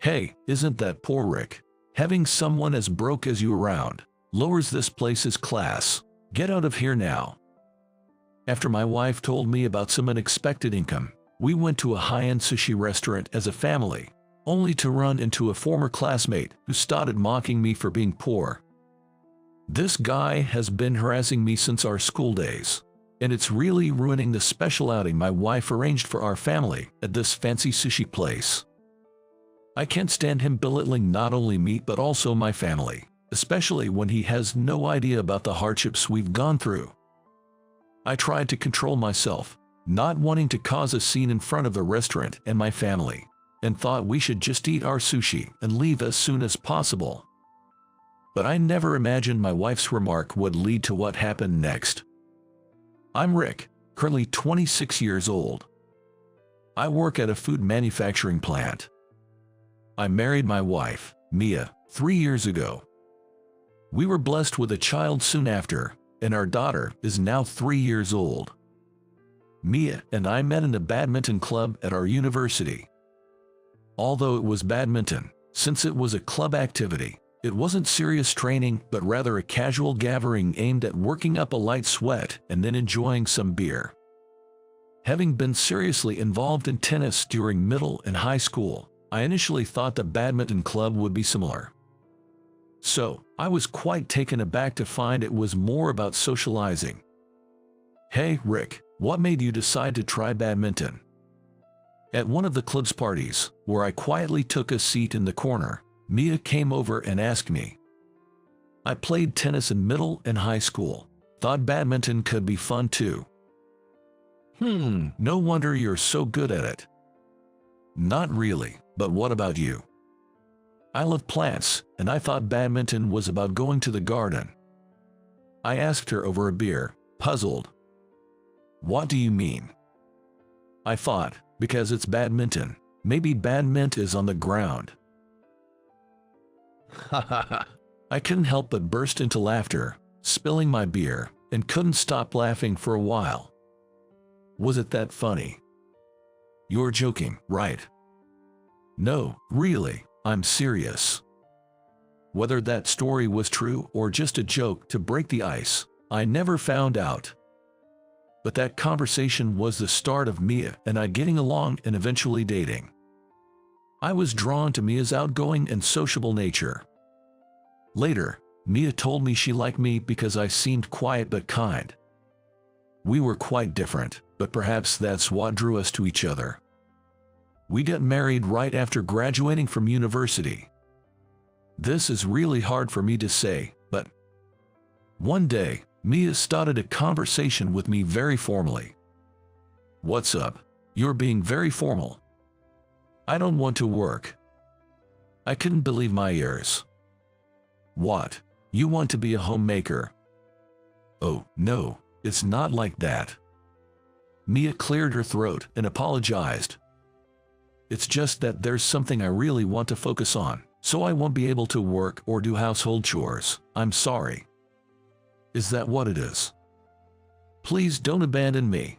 Hey, isn't that poor Rick? Having someone as broke as you around lowers this place's class. Get out of here now. After my wife told me about some unexpected income, we went to a high-end sushi restaurant as a family, only to run into a former classmate who started mocking me for being poor. This guy has been harassing me since our school days, and it's really ruining the special outing my wife arranged for our family at this fancy sushi place. I can't stand him belittling not only me but also my family, especially when he has no idea about the hardships we've gone through. I tried to control myself, not wanting to cause a scene in front of the restaurant and my family, and thought we should just eat our sushi and leave as soon as possible. But I never imagined my wife's remark would lead to what happened next. I'm Rick, currently 26 years old. I work at a food manufacturing plant. I married my wife, Mia, 3 years ago. We were blessed with a child soon after, and our daughter is now 3 years old. Mia and I met in a badminton club at our university. Although it was badminton, since it was a club activity, it wasn't serious training but rather a casual gathering aimed at working up a light sweat and then enjoying some beer. Having been seriously involved in tennis during middle and high school, I initially thought the badminton club would be similar. So, I was quite taken aback to find it was more about socializing. Hey, Rick, what made you decide to try badminton? At one of the club's parties, where I quietly took a seat in the corner, Mia came over and asked me. I played tennis in middle and high school. Thought badminton could be fun too. No wonder you're so good at it. Not really, but what about you? I love plants, and I thought badminton was about going to the garden. I asked her over a beer, puzzled. What do you mean? I thought, because it's badminton, maybe badmint is on the ground. I couldn't help but burst into laughter, spilling my beer, and couldn't stop laughing for a while. Was it that funny? You're joking, right? No, really, I'm serious. Whether that story was true or just a joke to break the ice, I never found out. But that conversation was the start of Mia and I getting along and eventually dating. I was drawn to Mia's outgoing and sociable nature. Later, Mia told me she liked me because I seemed quiet but kind. We were quite different, but perhaps that's what drew us to each other. We got married right after graduating from university. This is really hard for me to say, but one day, Mia started a conversation with me very formally. What's up? You're being very formal. I don't want to work. I couldn't believe my ears. What? You want to be a homemaker? Oh, no, it's not like that. Mia cleared her throat and apologized. It's just that there's something I really want to focus on, so I won't be able to work or do household chores. I'm sorry. Is that what it is? Please don't abandon me.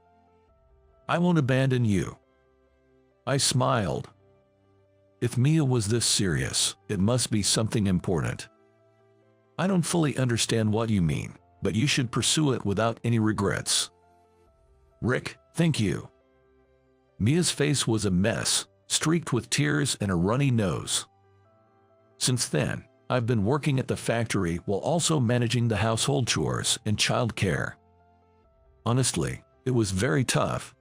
I won't abandon you. I smiled. If Mia was this serious, it must be something important. I don't fully understand what you mean, but you should pursue it without any regrets. Rick, thank you. Mia's face was a mess, streaked with tears and a runny nose. Since then, I've been working at the factory while also managing the household chores and child care. Honestly, it was very tough.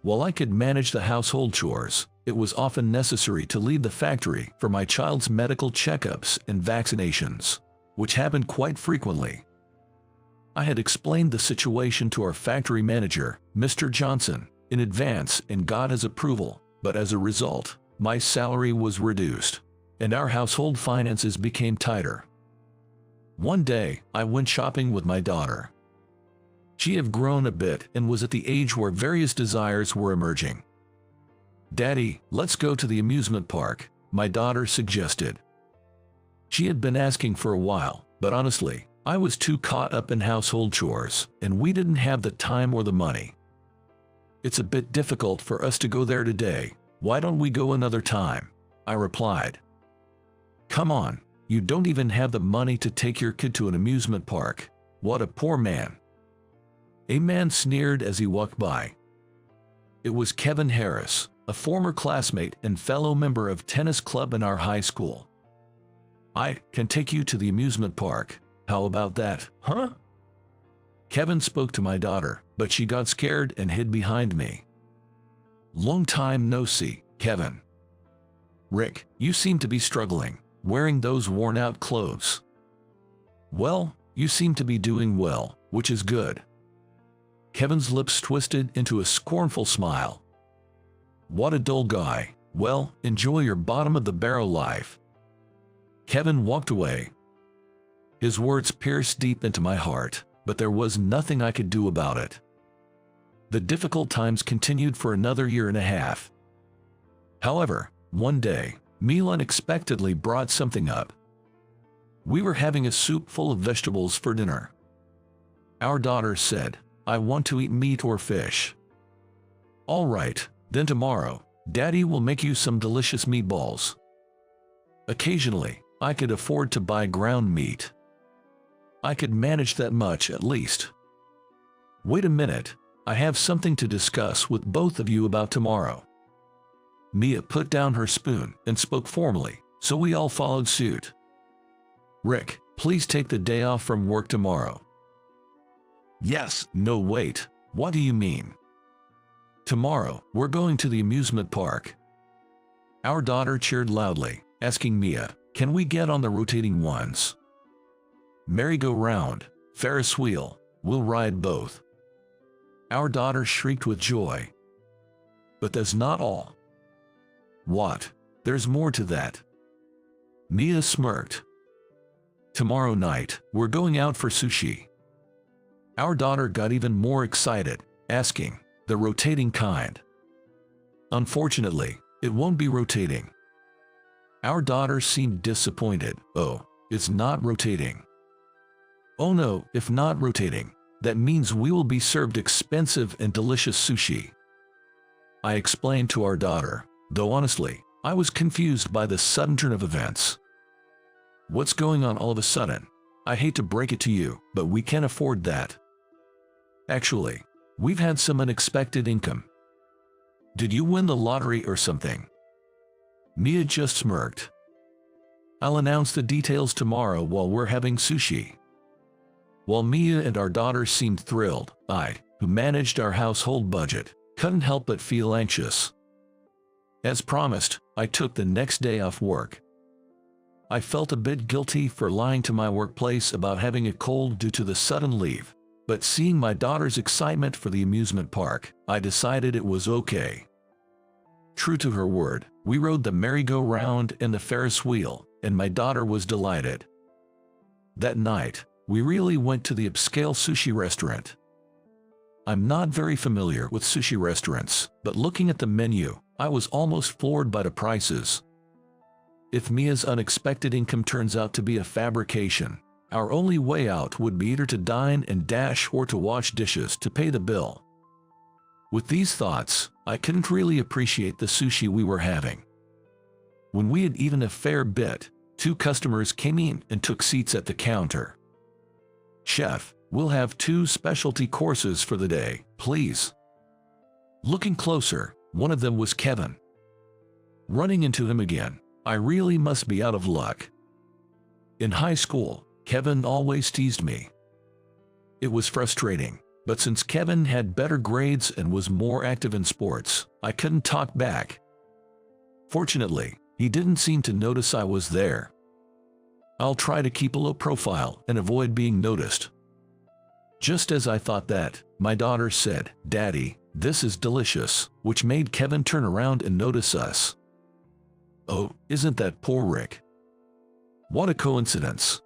While I could manage the household chores, it was often necessary to leave the factory for my child's medical checkups and vaccinations, which happened quite frequently. I had explained the situation to our factory manager, Mr. Johnson, in advance and got his approval, but as a result, my salary was reduced, and our household finances became tighter. One day, I went shopping with my daughter. She had grown a bit and was at the age where various desires were emerging. Daddy, let's go to the amusement park, my daughter suggested. She had been asking for a while, but honestly, I was too caught up in household chores, and we didn't have the time or the money. It's a bit difficult for us to go there today. Why don't we go another time? I replied. Come on, you don't even have the money to take your kid to an amusement park. What a poor man. A man sneered as he walked by. It was Kevin Harris, a former classmate and fellow member of tennis club in our high school. I can take you to the amusement park. How about that, huh? Kevin spoke to my daughter, but she got scared and hid behind me. Long time no see, Kevin. Rick, you seem to be struggling, wearing those worn-out clothes. Well, you seem to be doing well, which is good. Kevin's lips twisted into a scornful smile. What a dull guy. Well, enjoy your bottom-of-the-barrel life. Kevin walked away. His words pierced deep into my heart, but there was nothing I could do about it. The difficult times continued for another year and a half. However, one day, Mila unexpectedly brought something up. We were having a soup full of vegetables for dinner. Our daughter said, I want to eat meat or fish. All right, then tomorrow, Daddy will make you some delicious meatballs. Occasionally, I could afford to buy ground meat. I could manage that much at least. Wait a minute, I have something to discuss with both of you about tomorrow. Mia put down her spoon and spoke formally, so we all followed suit. Rick, please take the day off from work tomorrow. Yes, no wait, what do you mean? Tomorrow, we're going to the amusement park. Our daughter cheered loudly, asking Mia, can we get on the rotating ones? Merry-go-round, Ferris wheel, we'll ride both. Our daughter shrieked with joy. But that's not all. What? There's more to that. Mia smirked. Tomorrow night, we're going out for sushi. Our daughter got even more excited, asking, the rotating kind. Unfortunately, it won't be rotating. Our daughter seemed disappointed. Oh, it's not rotating. Oh no, if not rotating, that means we will be served expensive and delicious sushi. I explained to our daughter, though honestly, I was confused by the sudden turn of events. What's going on all of a sudden? I hate to break it to you, but we can't afford that. Actually, we've had some unexpected income. Did you win the lottery or something? Mia just smirked. I'll announce the details tomorrow while we're having sushi. While Mia and our daughter seemed thrilled, I, who managed our household budget, couldn't help but feel anxious. As promised, I took the next day off work. I felt a bit guilty for lying to my workplace about having a cold due to the sudden leave, but seeing my daughter's excitement for the amusement park, I decided it was okay. True to her word, we rode the merry-go-round and the Ferris wheel, and my daughter was delighted. That night, we really went to the upscale sushi restaurant. I'm not very familiar with sushi restaurants, but looking at the menu, I was almost floored by the prices. If Mia's unexpected income turns out to be a fabrication, our only way out would be either to dine and dash or to wash dishes to pay the bill. With these thoughts, I couldn't really appreciate the sushi we were having. When we had eaten a fair bit, 2 customers came in and took seats at the counter. Chef, we'll have 2 specialty courses for the day, please. Looking closer, one of them was Kevin. Running into him again, I really must be out of luck. In high school, Kevin always teased me. It was frustrating, but since Kevin had better grades and was more active in sports, I couldn't talk back. Fortunately, he didn't seem to notice I was there. I'll try to keep a low profile and avoid being noticed. Just as I thought that, my daughter said, "Daddy, this is delicious," which made Kevin turn around and notice us. Oh, isn't that poor Rick? What a coincidence.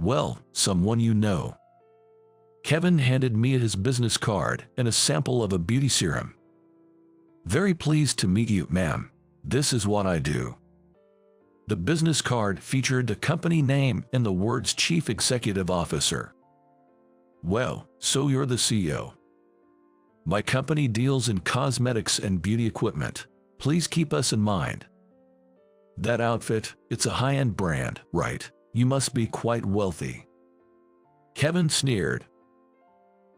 Well, someone you know. Kevin handed me his business card and a sample of a beauty serum. Very pleased to meet you, ma'am. This is what I do. The business card featured the company name and the words Chief Executive Officer. Well, so you're the CEO. My company deals in cosmetics and beauty equipment. Please keep us in mind. That outfit, it's a high-end brand, right? You must be quite wealthy. Kevin sneered.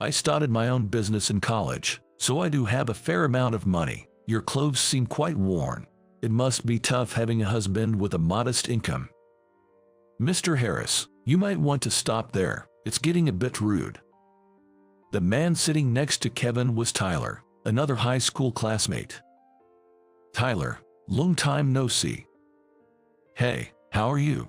I started my own business in college, so I do have a fair amount of money. Your clothes seem quite worn. It must be tough having a husband with a modest income. Mr. Harris, you might want to stop there. It's getting a bit rude. The man sitting next to Kevin was Tyler, another high school classmate. Tyler, long time no see. Hey, how are you?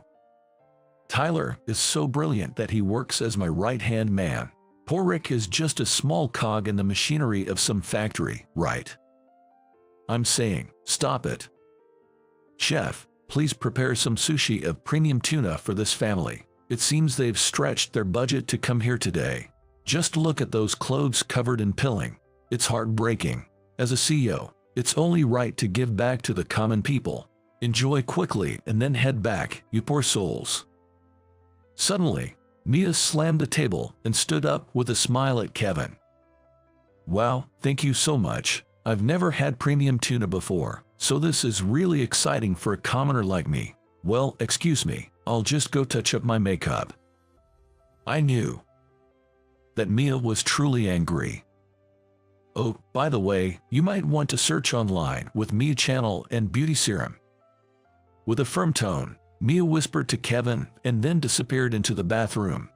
Tyler is so brilliant that he works as my right-hand man. Poor Rick is just a small cog in the machinery of some factory, right? I'm saying, stop it. Chef, please prepare some sushi of premium tuna for this family. It seems they've stretched their budget to come here today. Just look at those clothes covered in pilling. It's heartbreaking. As a CEO, it's only right to give back to the common people. Enjoy quickly and then head back, you poor souls. Suddenly, Mia slammed the table and stood up with a smile at Kevin. Wow, thank you so much. I've never had premium tuna before, so this is really exciting for a commoner like me. Well, excuse me, I'll just go touch up my makeup. I knew that Mia was truly angry. Oh, by the way, you might want to search online with Mia Channel and Beauty Serum. With a firm tone, Mia whispered to Kevin and then disappeared into the bathroom.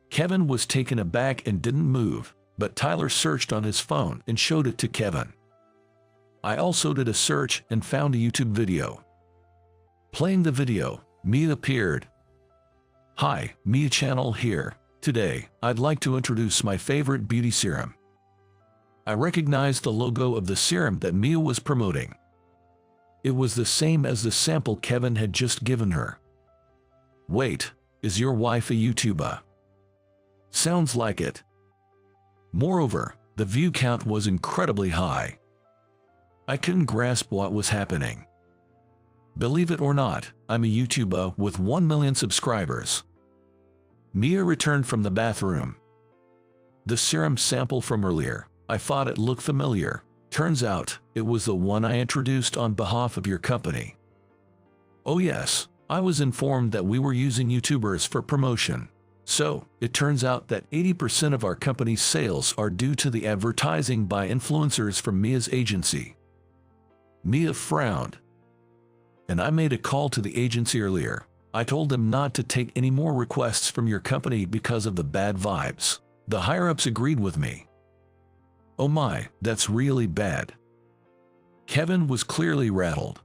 Kevin was taken aback and didn't move, but Tyler searched on his phone and showed it to Kevin. I also did a search and found a YouTube video. Playing the video, Mia appeared. Hi, Mia Channel here. Today, I'd like to introduce my favorite beauty serum. I recognized the logo of the serum that Mia was promoting. It was the same as the sample Kevin had just given her. Wait, is your wife a YouTuber? Sounds like it. Moreover, the view count was incredibly high. I couldn't grasp what was happening. Believe it or not, I'm a YouTuber with 1 million subscribers. Mia returned from the bathroom. The serum sample from earlier, I thought it looked familiar. Turns out, it was the one I introduced on behalf of your company. Oh yes, I was informed that we were using YouTubers for promotion. So, it turns out that 80% of our company's sales are due to the advertising by influencers from Mia's agency. Mia frowned. And I made a call to the agency earlier. I told them not to take any more requests from your company because of the bad vibes. The higher-ups agreed with me. Oh my, that's really bad. Kevin was clearly rattled.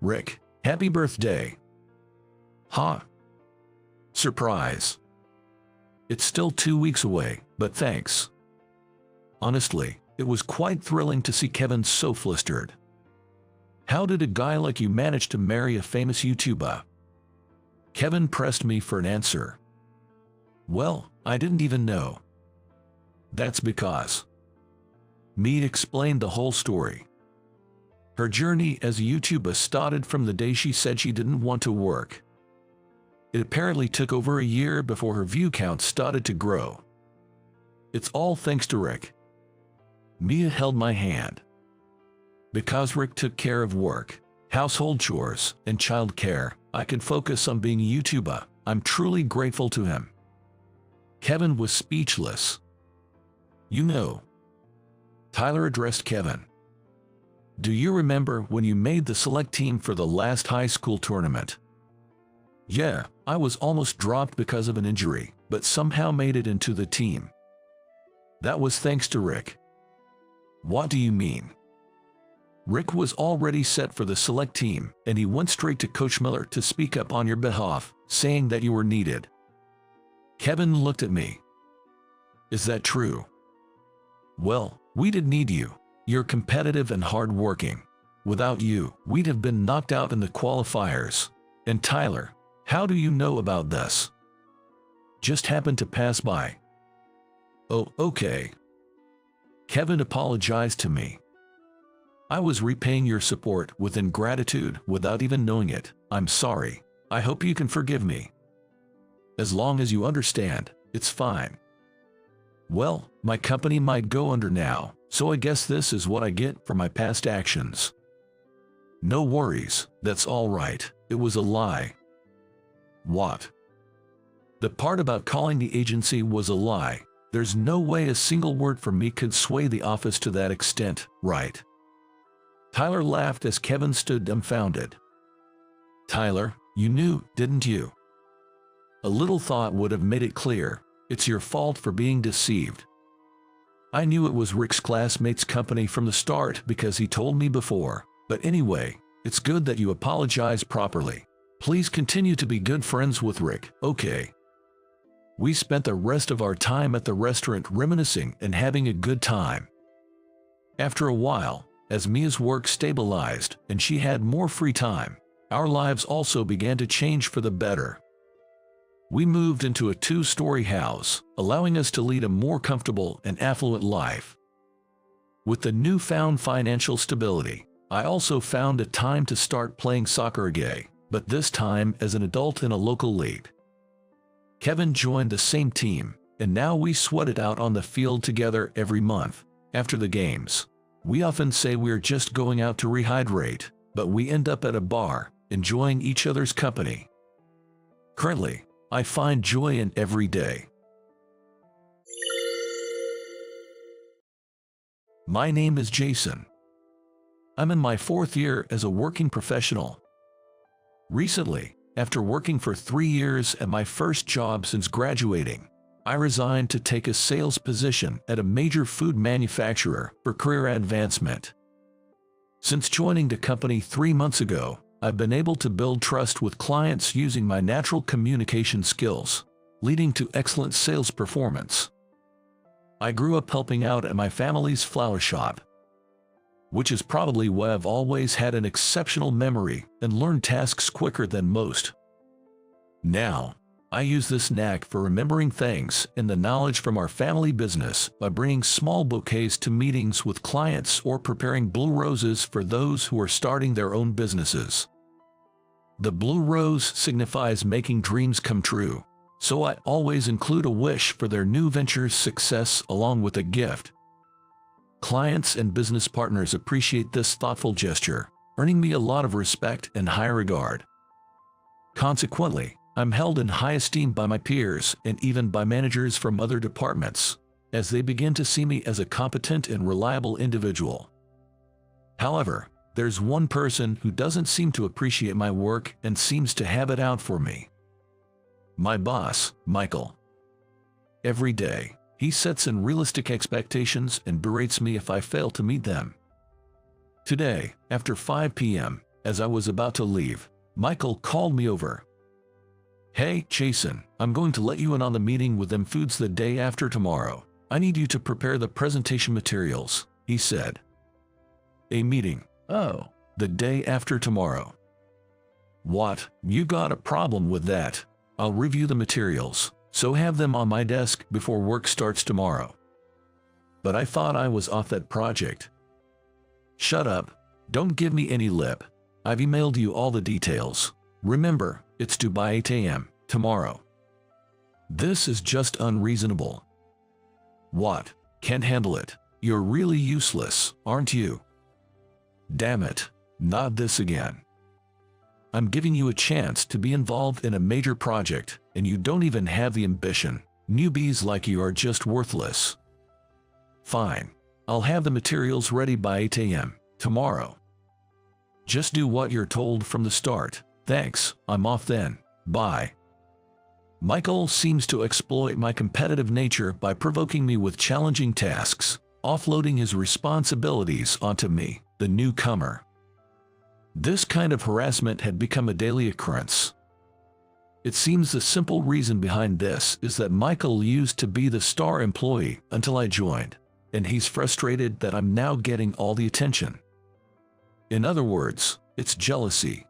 Rick, happy birthday. Huh? Surprise. It's still 2 weeks away, but thanks. Honestly, it was quite thrilling to see Kevin so flustered. How did a guy like you manage to marry a famous YouTuber? Kevin pressed me for an answer. Well, I didn't even know. That's because Mia explained the whole story. Her journey as a YouTuber started from the day she said she didn't want to work. It apparently took over a year before her view count started to grow. It's all thanks to Rick. Mia held my hand. Because Rick took care of work, household chores, and child care, I could focus on being a YouTuber. I'm truly grateful to him. Kevin was speechless. You know. Tyler addressed Kevin. Do you remember when you made the select team for the last high school tournament? Yeah, I was almost dropped because of an injury, but somehow made it into the team. That was thanks to Rick. What do you mean? Rick was already set for the select team, and he went straight to Coach Miller to speak up on your behalf, saying that you were needed. Kevin looked at me. Is that true? Well, we did need you. You're competitive and hardworking. Without you, we'd have been knocked out in the qualifiers. And Tyler, how do you know about this? Just happened to pass by. Oh, okay. Kevin apologized to me. I was repaying your support with ingratitude without even knowing it. I'm sorry. I hope you can forgive me. As long as you understand, it's fine. Well, my company might go under now, so I guess this is what I get for my past actions. No worries, that's all right. It was a lie. What? The part about calling the agency was a lie. There's no way a single word from me could sway the office to that extent, right? Tyler laughed as Kevin stood dumbfounded. Tyler, you knew, didn't you? A little thought would have made it clear. It's your fault for being deceived. I knew it was Rick's classmate's company from the start because he told me before. But anyway, it's good that you apologize properly. Please continue to be good friends with Rick, okay? We spent the rest of our time at the restaurant reminiscing and having a good time. After a while, as Mia's work stabilized and she had more free time, our lives also began to change for the better. We moved into a 2-story house, allowing us to lead a more comfortable and affluent life. With the newfound financial stability, I also found a time to start playing soccer again, but this time as an adult in a local league. Kevin joined the same team, and now we sweat it out on the field together every month. After the games, we often say we're just going out to rehydrate, but we end up at a bar, enjoying each other's company. Currently, I find joy in every day. My name is Jason. I'm in my 4th year as a working professional. Recently, after working for 3 years at my first job since graduating, I resigned to take a sales position at a major food manufacturer for career advancement. Since joining the company 3 months ago, I've been able to build trust with clients using my natural communication skills, leading to excellent sales performance. I grew up helping out at my family's flower shop, which is probably why I've always had an exceptional memory and learned tasks quicker than most. Now, I use this knack for remembering things and the knowledge from our family business by bringing small bouquets to meetings with clients or preparing blue roses for those who are starting their own businesses. The blue rose signifies making dreams come true, so I always include a wish for their new venture's success along with a gift. Clients and business partners appreciate this thoughtful gesture, earning me a lot of respect and high regard. Consequently, I'm held in high esteem by my peers and even by managers from other departments, as they begin to see me as a competent and reliable individual. However, there's one person who doesn't seem to appreciate my work and seems to have it out for me. My boss, Michael. Every day, he sets unrealistic expectations and berates me if I fail to meet them. Today, after 5 p.m., as I was about to leave, Michael called me over. Hey, Jason, I'm going to let you in on the meeting with them foods the day after tomorrow. I need you to prepare the presentation materials, he said. A meeting? Oh, the day after tomorrow. What? You got a problem with that? I'll review the materials, so have them on my desk before work starts tomorrow. But I thought I was off that project. Shut up. Don't give me any lip. I've emailed you all the details. Remember, it's due by 8 a.m. tomorrow. This is just unreasonable. What? Can't handle it. You're really useless, aren't you? Damn it, not this again. I'm giving you a chance to be involved in a major project, and you don't even have the ambition. Newbies like you are just worthless. Fine, I'll have the materials ready by 8 a.m. tomorrow. Just do what you're told from the start. Thanks, I'm off then. Bye. Michael seems to exploit my competitive nature by provoking me with challenging tasks, offloading his responsibilities onto me, the newcomer. This kind of harassment had become a daily occurrence. It seems the simple reason behind this is that Michael used to be the star employee until I joined, and he's frustrated that I'm now getting all the attention. In other words, it's jealousy.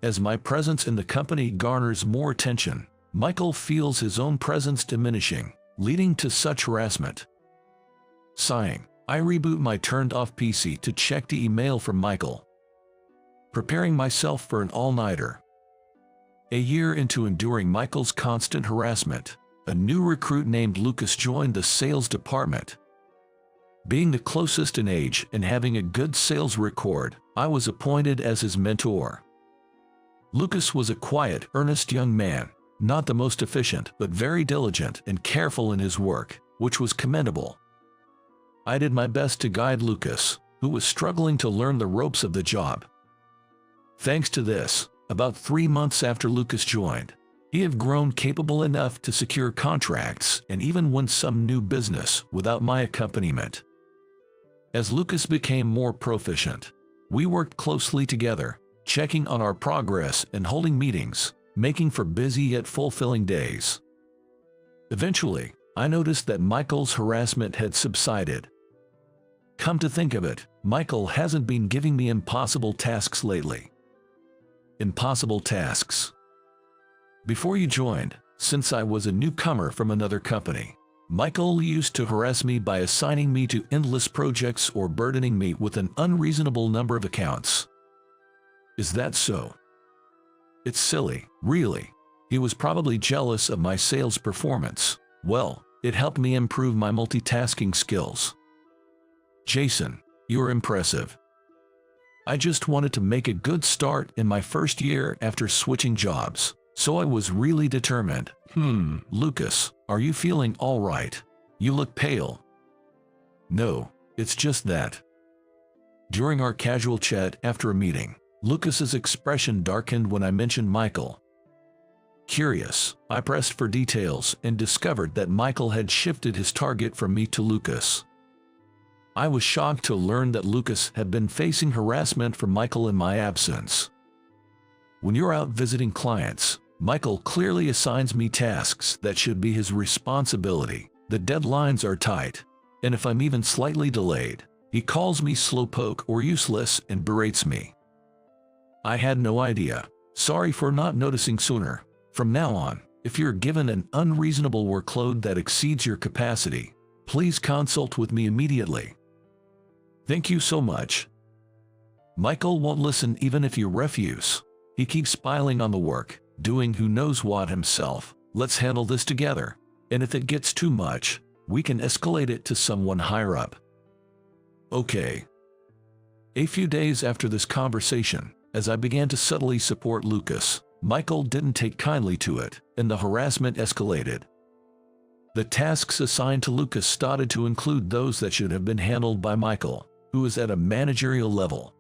As my presence in the company garners more attention, Michael feels his own presence diminishing, leading to such harassment. Sighing, I reboot my turned-off PC to check the email from Michael. Preparing myself for an all-nighter. A year into enduring Michael's constant harassment, a new recruit named Lucas joined the sales department. Being the closest in age and having a good sales record, I was appointed as his mentor. Lucas was a quiet, earnest young man, not the most efficient, but very diligent and careful in his work, which was commendable. I did my best to guide Lucas, who was struggling to learn the ropes of the job. Thanks to this, about 3 months after Lucas joined, he had grown capable enough to secure contracts and even win some new business without my accompaniment. As Lucas became more proficient, we worked closely together, checking on our progress and holding meetings, making for busy yet fulfilling days. Eventually, I noticed that Michael's harassment had subsided. Come to think of it, Michael hasn't been giving me impossible tasks lately. Impossible tasks. Before you joined, since I was a newcomer from another company, Michael used to harass me by assigning me to endless projects or burdening me with an unreasonable number of accounts. Is that so? It's silly, really. He was probably jealous of my sales performance. Well, it helped me improve my multitasking skills. Jason, you're impressive. I just wanted to make a good start in my first year after switching jobs, so I was really determined. Lucas, are you feeling all right? You look pale. No, it's just that. During our casual chat after a meeting, Lucas's expression darkened when I mentioned Michael. Curious, I pressed for details and discovered that Michael had shifted his target from me to Lucas. I was shocked to learn that Lucas had been facing harassment from Michael in my absence. When you're out visiting clients, Michael clearly assigns me tasks that should be his responsibility. The deadlines are tight, and if I'm even slightly delayed, he calls me slowpoke or useless and berates me. I had no idea. Sorry for not noticing sooner. From now on, if you're given an unreasonable workload that exceeds your capacity, please consult with me immediately. Thank you so much. Michael won't listen even if you refuse. He keeps piling on the work, doing who knows what himself. Let's handle this together. And if it gets too much, we can escalate it to someone higher up. Okay. A few days after this conversation, as I began to subtly support Lucas, Michael didn't take kindly to it, and the harassment escalated. The tasks assigned to Lucas started to include those that should have been handled by Michael, who is at a managerial level.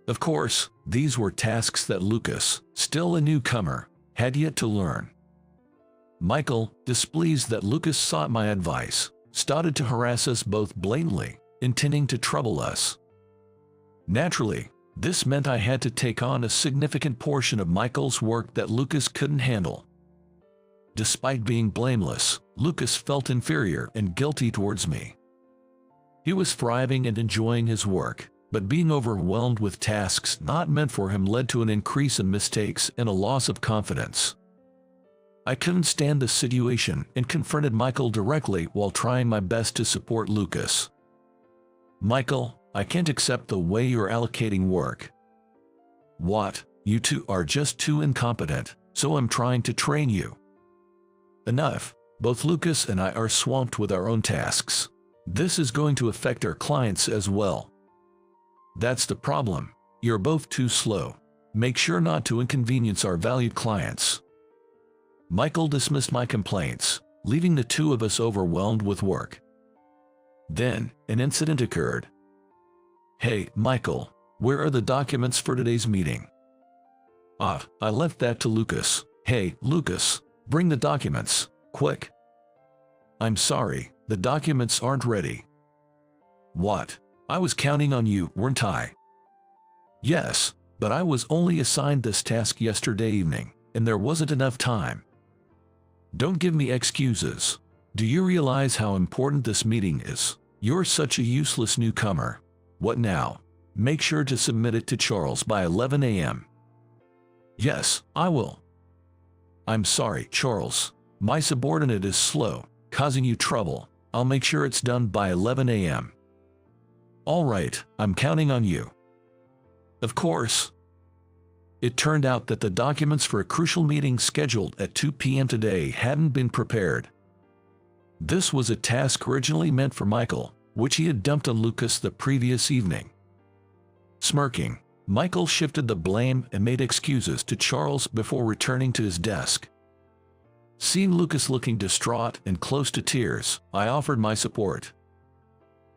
Of course, these were tasks that Lucas, still a newcomer, had yet to learn. Michael, displeased that Lucas sought my advice, started to harass us both blatantly, intending to trouble us. Naturally, this meant I had to take on a significant portion of Michael's work that Lucas couldn't handle. Despite being blameless, Lucas felt inferior and guilty towards me. He was thriving and enjoying his work, but being overwhelmed with tasks not meant for him led to an increase in mistakes and a loss of confidence. I couldn't stand the situation and confronted Michael directly while trying my best to support Lucas. Michael, I can't accept the way you're allocating work. What? You two are just too incompetent, so I'm trying to train you. Enough. Both Lucas and I are swamped with our own tasks. This is going to affect our clients as well. That's the problem. You're both too slow. Make sure not to inconvenience our valued clients. Michael dismissed my complaints, leaving the two of us overwhelmed with work. Then, an incident occurred. Hey, Michael, where are the documents for today's meeting? I left that to Lucas. Hey, Lucas, bring the documents, quick. I'm sorry, the documents aren't ready. What? I was counting on you, weren't I? Yes, but I was only assigned this task yesterday evening, and there wasn't enough time. Don't give me excuses. Do you realize how important this meeting is? You're such a useless newcomer. What now? Make sure to submit it to Charles by 11 a.m. Yes, I will. I'm sorry, Charles. My subordinate is slow, causing you trouble. I'll make sure it's done by 11 a.m. All right, I'm counting on you. Of course. It turned out that the documents for a crucial meeting scheduled at 2 p.m. today hadn't been prepared. This was a task originally meant for Michael, which he had dumped on Lucas the previous evening. Smirking, Michael shifted the blame and made excuses to Charles before returning to his desk. Seeing Lucas looking distraught and close to tears, I offered my support.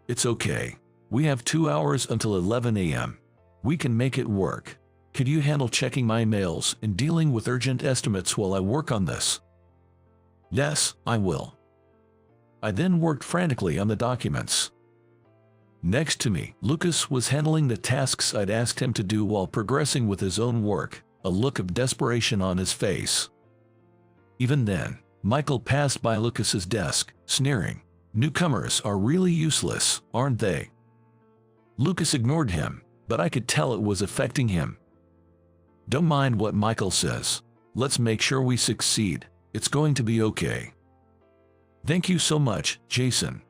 "It's okay. We have 2 hours until 11 a.m. We can make it work. Could you handle checking my emails and dealing with urgent estimates while I work on this?" "Yes, I will." I then worked frantically on the documents. Next to me, Lucas was handling the tasks I'd asked him to do while progressing with his own work, a look of desperation on his face. Even then, Michael passed by Lucas's desk, sneering, "Newcomers are really useless, aren't they?" Lucas ignored him, but I could tell it was affecting him. "Don't mind what Michael says. Let's make sure we succeed. It's going to be okay." "Thank you so much, Jason.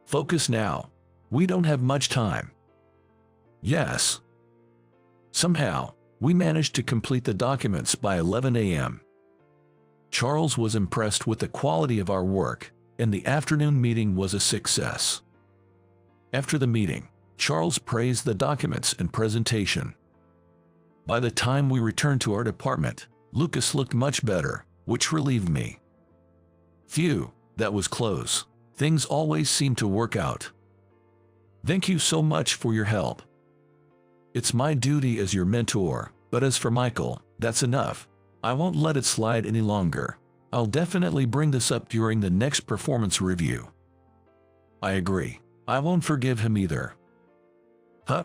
Focus now. We don't have much time." "Yes." Somehow, we managed to complete the documents by 11 a.m. Charles was impressed with the quality of our work, and the afternoon meeting was a success. After the meeting, Charles praised the documents and presentation. By the time we returned to our department, Lucas looked much better, which relieved me. Phew, that was close. Things always seem to work out. "Thank you so much for your help. It's my duty as your mentor, but as for Michael, that's enough. I won't let it slide any longer. I'll definitely bring this up during the next performance review." "I agree. I won't forgive him either." "Huh?"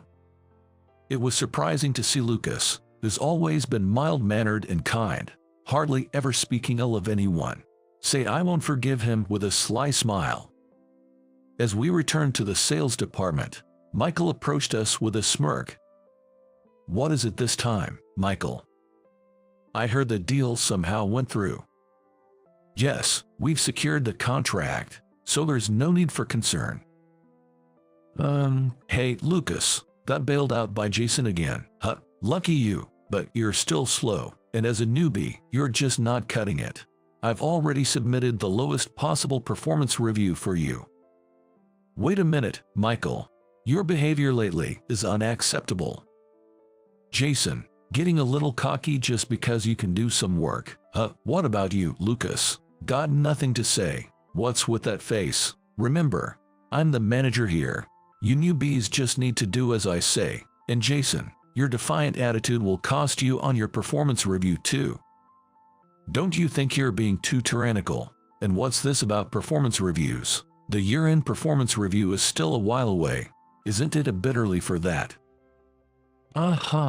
It was surprising to see Lucas, who's always been mild-mannered and kind, hardly ever speaking ill of anyone, say "I won't forgive him" with a sly smile. As we returned to the sales department, Michael approached us with a smirk. "What is it this time, Michael? I heard the deal somehow went through." "Yes, we've secured the contract, so there's no need for concern." Hey, Lucas, got bailed out by Jason again. Huh, lucky you, but you're still slow, and as a newbie, you're just not cutting it. I've already submitted the lowest possible performance review for you." "Wait a minute, Michael. Your behavior lately is unacceptable." "Jason, getting a little cocky just because you can do some work. What about you, Lucas? Got nothing to say. What's with that face? Remember, I'm the manager here. You newbies just need to do as I say. And Jason, your defiant attitude will cost you on your performance review too. Don't you think you're being too tyrannical? And what's this about performance reviews? The year-end performance review is still a while away. Isn't it a bit early for that?"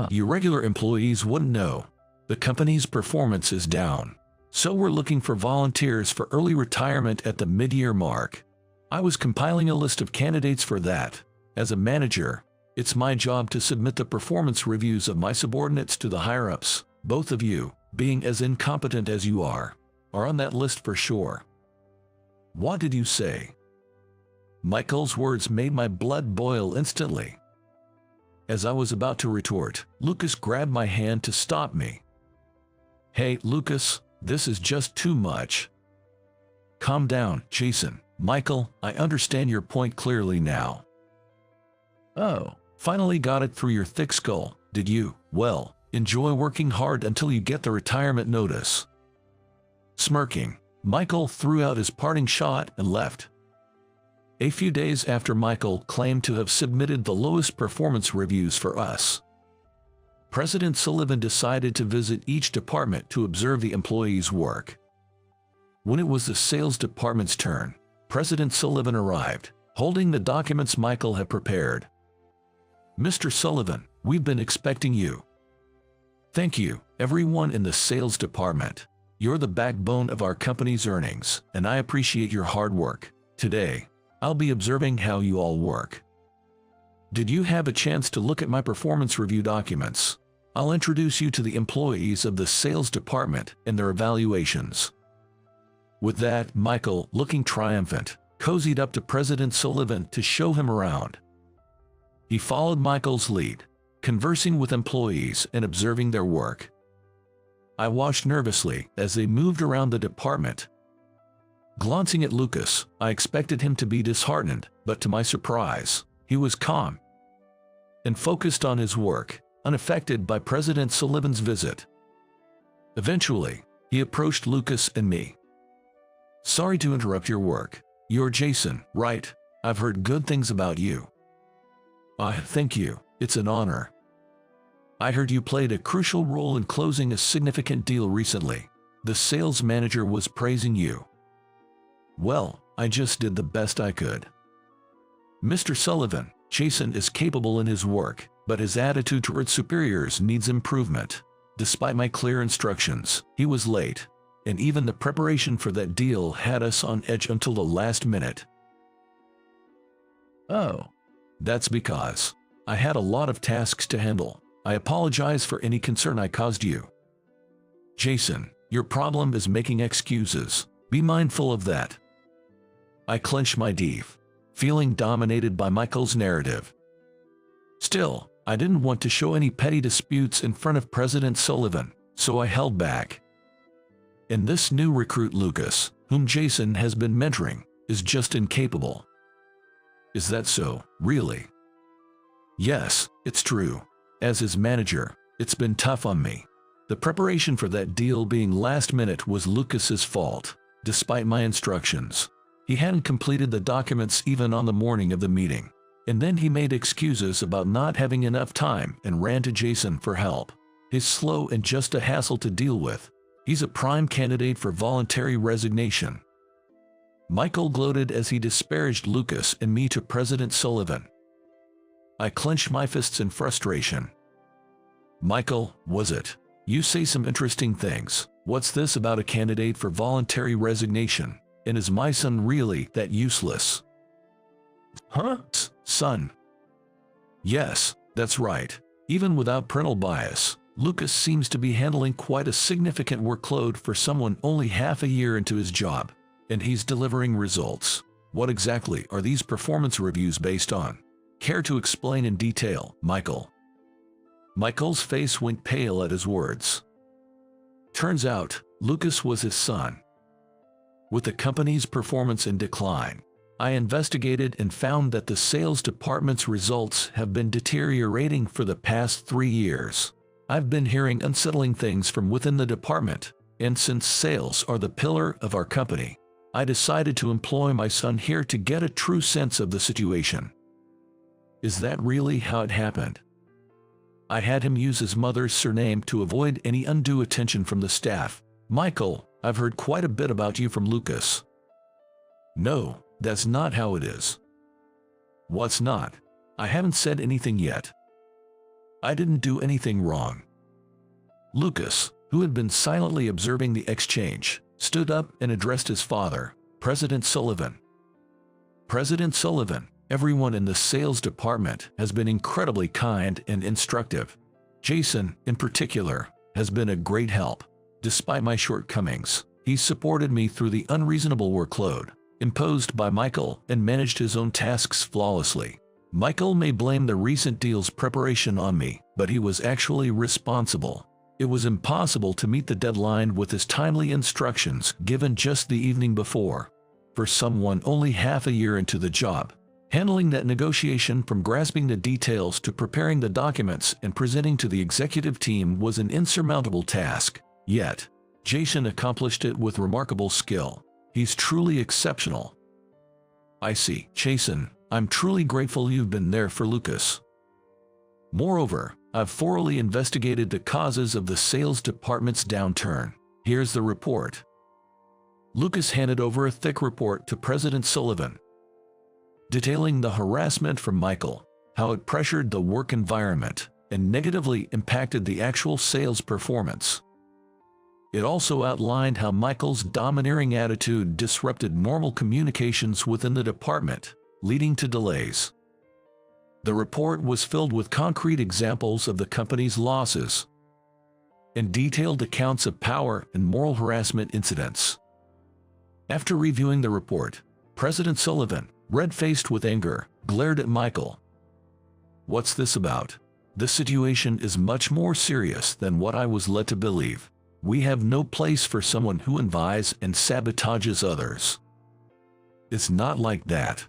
You regular employees wouldn't know. The company's performance is down. So we're looking for volunteers for early retirement at the mid-year mark. I was compiling a list of candidates for that. As a manager, it's my job to submit the performance reviews of my subordinates to the higher-ups. Both of you, being as incompetent as you are on that list for sure." "What did you say?" Michael's words made my blood boil instantly. As I was about to retort, Lucas grabbed my hand to stop me. "Hey, Lucas, this is just too much." "Calm down, Jason. Michael, I understand your point clearly now." "Oh, finally got it through your thick skull, did you? Well, enjoy working hard until you get the retirement notice." Smirking, Michael threw out his parting shot and left. A few days after Michael claimed to have submitted the lowest performance reviews for us, President Sullivan decided to visit each department to observe the employees' work. When it was the sales department's turn, President Sullivan arrived, holding the documents Michael had prepared. "Mr. Sullivan, we've been expecting you." "Thank you, everyone in the sales department. You're the backbone of our company's earnings, and I appreciate your hard work. Today, I'll be observing how you all work. Did you have a chance to look at my performance review documents? I'll introduce you to the employees of the sales department and their evaluations." With that, Michael, looking triumphant, cozied up to President Sullivan to show him around. He followed Michael's lead, conversing with employees and observing their work. I watched nervously as they moved around the department. Glancing at Lucas, I expected him to be disheartened, but to my surprise, he was calm. and focused on his work, unaffected by President Sullivan's visit. Eventually, he approached Lucas and me. "Sorry to interrupt your work. You're Jason, right? I've heard good things about you." Thank you. It's an honor. I heard you played a crucial role in closing a significant deal recently. The sales manager was praising you." "Well, I just did the best I could. Mr. Sullivan, Jason is capable in his work, but his attitude toward superiors needs improvement. Despite my clear instructions, he was late, and even the preparation for that deal had us on edge until the last minute." "Oh, that's because I had a lot of tasks to handle. I apologize for any concern I caused you." "Jason, your problem is making excuses. Be mindful of that." I clenched my teeth, feeling dominated by Michael's narrative. Still, I didn't want to show any petty disputes in front of President Sullivan, so I held back. "And this new recruit Lucas, whom Jason has been mentoring, is just incapable." "Is that so, really?" "Yes, it's true. As his manager, it's been tough on me. The preparation for that deal being last minute was Lucas's fault, despite my instructions. He hadn't completed the documents even on the morning of the meeting. And then he made excuses about not having enough time and ran to Jason for help. He's slow and just a hassle to deal with. He's a prime candidate for voluntary resignation." Michael gloated as he disparaged Lucas and me to President Sullivan. I clenched my fists in frustration. "Michael, was it? You say some interesting things. What's this about a candidate for voluntary resignation? And is my son really that useless?" "Huh? Son?" "Yes, that's right. Even without parental bias, Lucas seems to be handling quite a significant workload for someone only half a year into his job. And he's delivering results. What exactly are these performance reviews based on? Care to explain in detail, Michael?" Michael's face went pale at his words. Turns out, Lucas was his son. With the company's performance in decline, I investigated and found that the sales department's results have been deteriorating for the past 3 years. I've been hearing unsettling things from within the department, and since sales are the pillar of our company, I decided to employ my son here to get a true sense of the situation. "Is that really how it happened?" I had him use his mother's surname to avoid any undue attention from the staff. "Michael, I've heard quite a bit about you from Lucas." "No, that's not how it is." "What's not?" "I haven't said anything yet. I didn't do anything wrong." Lucas, who had been silently observing the exchange, stood up and addressed his father, President Sullivan. "President Sullivan, everyone in the sales department has been incredibly kind and instructive. Jason, in particular, has been a great help. Despite my shortcomings, he supported me through the unreasonable workload imposed by Michael and managed his own tasks flawlessly. Michael may blame the recent deal's preparation on me, but he was actually responsible. It was impossible to meet the deadline with his timely instructions given just the evening before. For someone only half a year into the job, handling that negotiation from grasping the details to preparing the documents and presenting to the executive team was an insurmountable task. Yet, Jason accomplished it with remarkable skill. He's truly exceptional." "I see, Jason. I'm truly grateful you've been there for Lucas. Moreover, I've thoroughly investigated the causes of the sales department's downturn. Here's the report." Lucas handed over a thick report to President Sullivan, detailing the harassment from Michael, how it pressured the work environment, and negatively impacted the actual sales performance. It also outlined how Michael's domineering attitude disrupted normal communications within the department, leading to delays. The report was filled with concrete examples of the company's losses and detailed accounts of power and moral harassment incidents. After reviewing the report, President Sullivan, red-faced with anger, glared at Michael. "What's this about? This situation is much more serious than what I was led to believe. We have no place for someone who envies and sabotages others. It's not like that.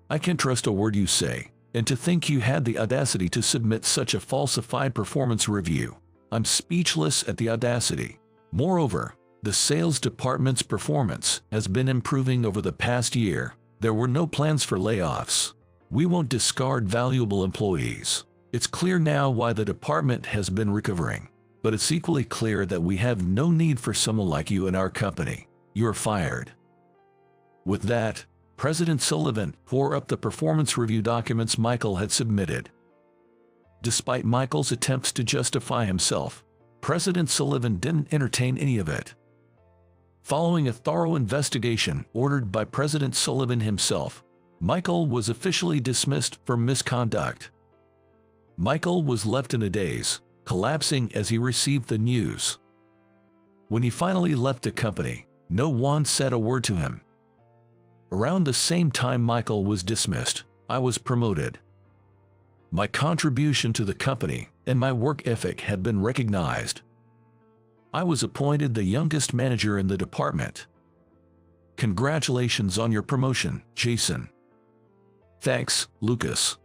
I can't trust a word you say. And to think you had the audacity to submit such a falsified performance review. I'm speechless at the audacity. Moreover, the sales department's performance has been improving over the past year. There were no plans for layoffs. We won't discard valuable employees. It's clear now why the department has been recovering. But it's equally clear that we have no need for someone like you in our company. You're fired. With that, President Sullivan tore up the performance review documents Michael had submitted. Despite Michael's attempts to justify himself, President Sullivan didn't entertain any of it. Following a thorough investigation ordered by President Sullivan himself, Michael was officially dismissed for misconduct. Michael was left in a daze, collapsing as he received the news. When he finally left the company, no one said a word to him. Around the same time Michael was dismissed, I was promoted. My contribution to the company and my work ethic had been recognized. I was appointed the youngest manager in the department. Congratulations on your promotion, Jason. Thanks, Lucas.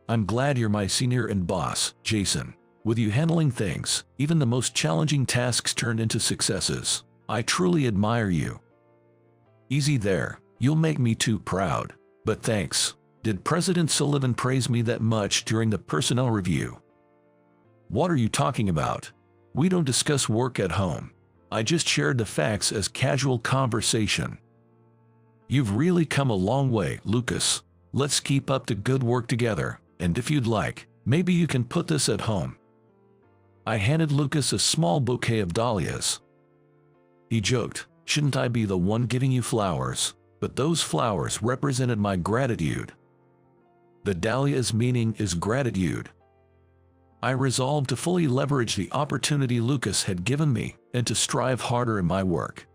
I'm glad you're my senior and boss, Jason. With you handling things, even the most challenging tasks turned into successes. I truly admire you. Easy there, you'll make me too proud. But thanks. Did President Sullivan praise me that much during the personnel review? What are you talking about? We don't discuss work at home. I just shared the facts as casual conversation. You've really come a long way, Lucas. Let's keep up the good work together, and if you'd like, maybe you can put this at home. I handed Lucas a small bouquet of dahlias. He joked, shouldn't I be the one giving you flowers? But those flowers represented my gratitude. The dahlia's meaning is gratitude. I resolved to fully leverage the opportunity Lucas had given me and to strive harder in my work.